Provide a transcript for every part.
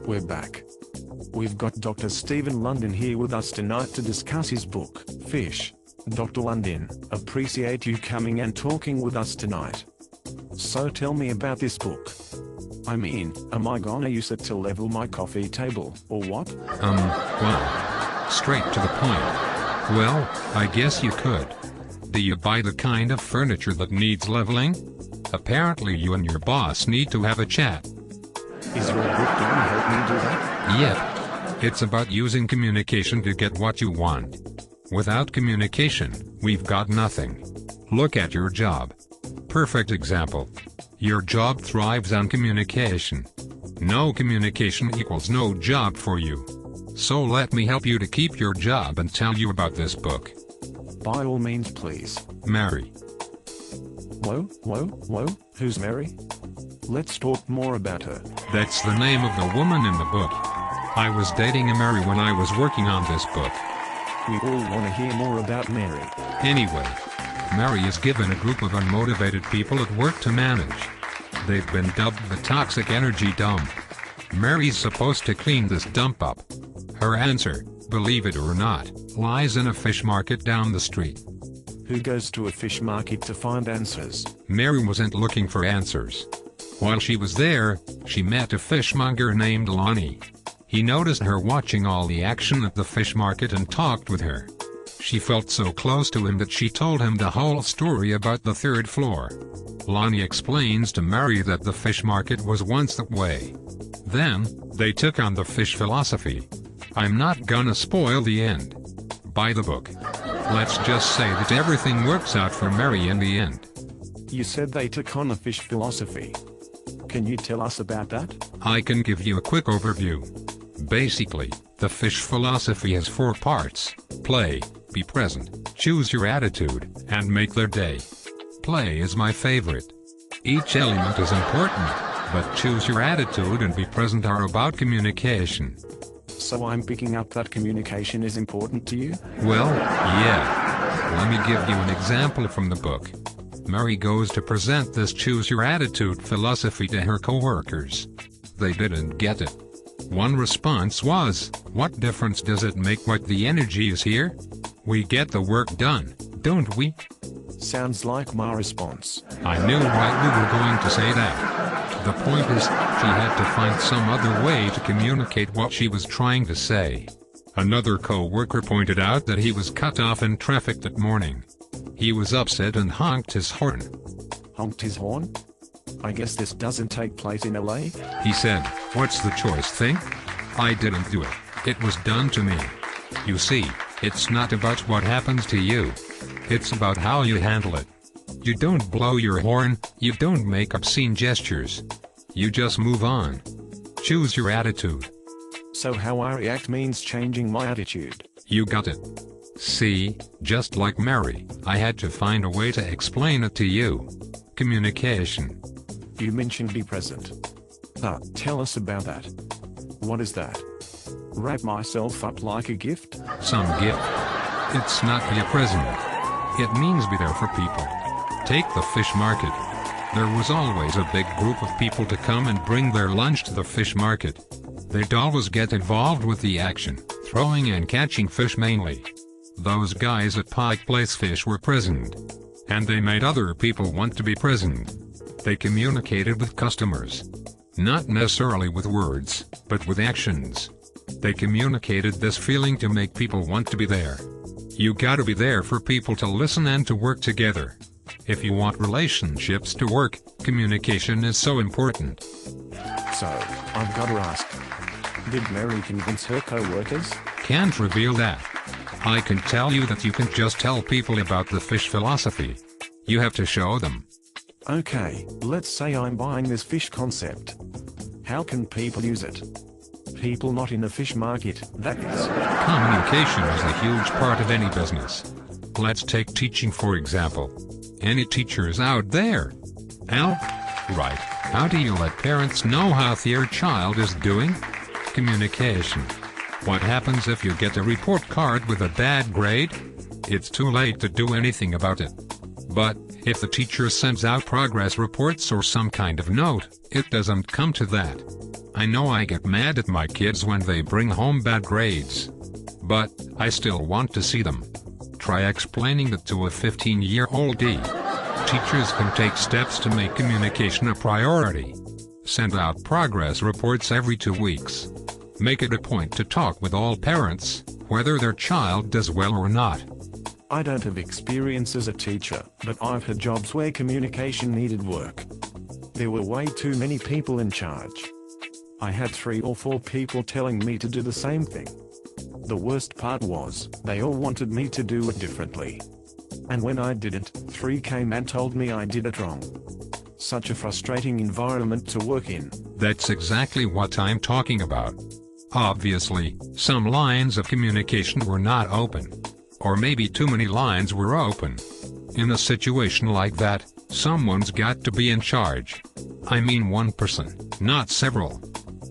We're back. We've got Dr. Stephen London here with us tonight to discuss his book, Fish. Dr. London, appreciate you coming and talking with us tonight. So tell me about this book. I mean, am I gonna use it to level my coffee table, or what? Well, straight to the point. Well, I guess you could. Do you buy the kind of furniture that needs leveling? Apparently you and your boss need to have a chat. Is your book gonna help me do that? Yep. It's about using communication to get what you want. Without communication, we've got nothing. Look at your job. Perfect example. Your job thrives on communication. No communication equals no job for you. So let me help you to keep your job and tell you about this book. By all means, please. Mary. Whoa, who's Mary? Let's talk more about her. That's the name of the woman in the book. I was dating a Mary when I was working on this book. We all want to hear more about Mary. Anyway, Mary is given a group of unmotivated people at work to manage. They've been dubbed the toxic energy dump. Mary's supposed to clean this dump up. Her answer, believe it or not, lies in a fish market down the street. Who goes to a fish market to find answers? Mary wasn't looking for answers. While she was there, she met a fishmonger named Lonnie. He noticed her watching all the action at the fish market and talked with her. She felt so close to him that she told him the whole story about the third floor. Lonnie explains to Mary that the fish market was once that way. Then, they took on the fish philosophy. I'm not gonna spoil the end. Buy the book. Let's just say that everything works out for Mary in the end. You said they took on a fish philosophy. Can you tell us about that? I can give you a quick overview. Basically, the fish philosophy has 4 parts: play, be present, choose your attitude, and make their day. Play is my favorite. Each element is important, but choose your attitude and be present are about communication. So I'm picking up that communication is important to you? Well, yeah. Let me give you an example from the book. Mary goes to present this choose your attitude philosophy to her coworkers. They didn't get it. One response was, what difference does it make what the energy is here? We get the work done, don't we? Sounds like my response. I knew why we were going to say that. The point is, she had to find some other way to communicate what she was trying to say. Another co-worker pointed out that he was cut off in traffic that morning. He was upset and honked his horn. Honked his horn? I guess this doesn't take place in LA? He said, what's the choice thing? I didn't do it. It was done to me. You see, it's not about what happens to you. It's about how you handle it. You don't blow your horn, you don't make obscene gestures. You just move on. Choose your attitude. So how I react means changing my attitude. You got it. See, just like Mary, I had to find a way to explain it to you. Communication. You mentioned be present. Tell us about that. What is that? Wrap myself up like a gift? Some gift. It's not be a present. It means be there for people. Take the fish market. There was always a big group of people to come and bring their lunch to the fish market. They'd always get involved with the action, throwing and catching fish mainly. Those guys at Pike Place Fish were present. And they made other people want to be present. They communicated with customers. Not necessarily with words, but with actions. They communicated this feeling to make people want to be there. You gotta be there for people to listen and to work together. If you want relationships to work, communication is so important. So, I've gotta ask. Did Mary convince her co-workers? Can't reveal that. I can tell you that you can just tell people about the fish philosophy. You have to show them. Okay, let's say I'm buying this fish concept. How can people use it? People not in a fish market, that is. Communication is a huge part of any business. Let's take teaching for example. Any teachers out there? Al? Right. How do you let parents know how their child is doing? Communication. What happens if you get a report card with a bad grade? It's too late to do anything about it. But, if the teacher sends out progress reports or some kind of note, it doesn't come to that. I know I get mad at my kids when they bring home bad grades. But I still want to see them. Try explaining that to a 15-year-old. Teachers can take steps to make communication a priority. Send out progress reports every 2 weeks. Make it a point to talk with all parents, whether their child does well or not. I don't have experience as a teacher, but I've had jobs where communication needed work. There were way too many people in charge. I had 3 or 4 people telling me to do the same thing. The worst part was, they all wanted me to do it differently. And when I didn't, 3 came and told me I did it wrong. Such a frustrating environment to work in. That's exactly what I'm talking about. Obviously, some lines of communication were not open. Or maybe too many lines were open. In a situation like that, someone's got to be in charge. I mean one person, not several.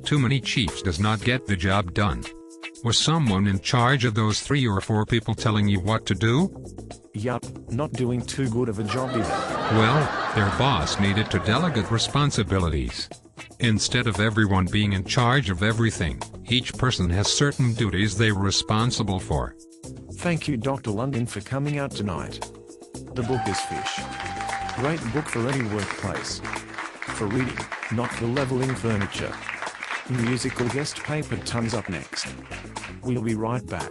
Too many chiefs does not get the job done. Was someone in charge of those 3 or 4 people telling you what to do? Yup, not doing too good of a job either. Well, their boss needed to delegate responsibilities. Instead of everyone being in charge of everything, each person has certain duties they're responsible for. Thank you, Dr. London, for coming out tonight. The book is Fish. Great book for any workplace. For reading, not for leveling furniture. Musical guest Paper Tons up next. We'll be right back.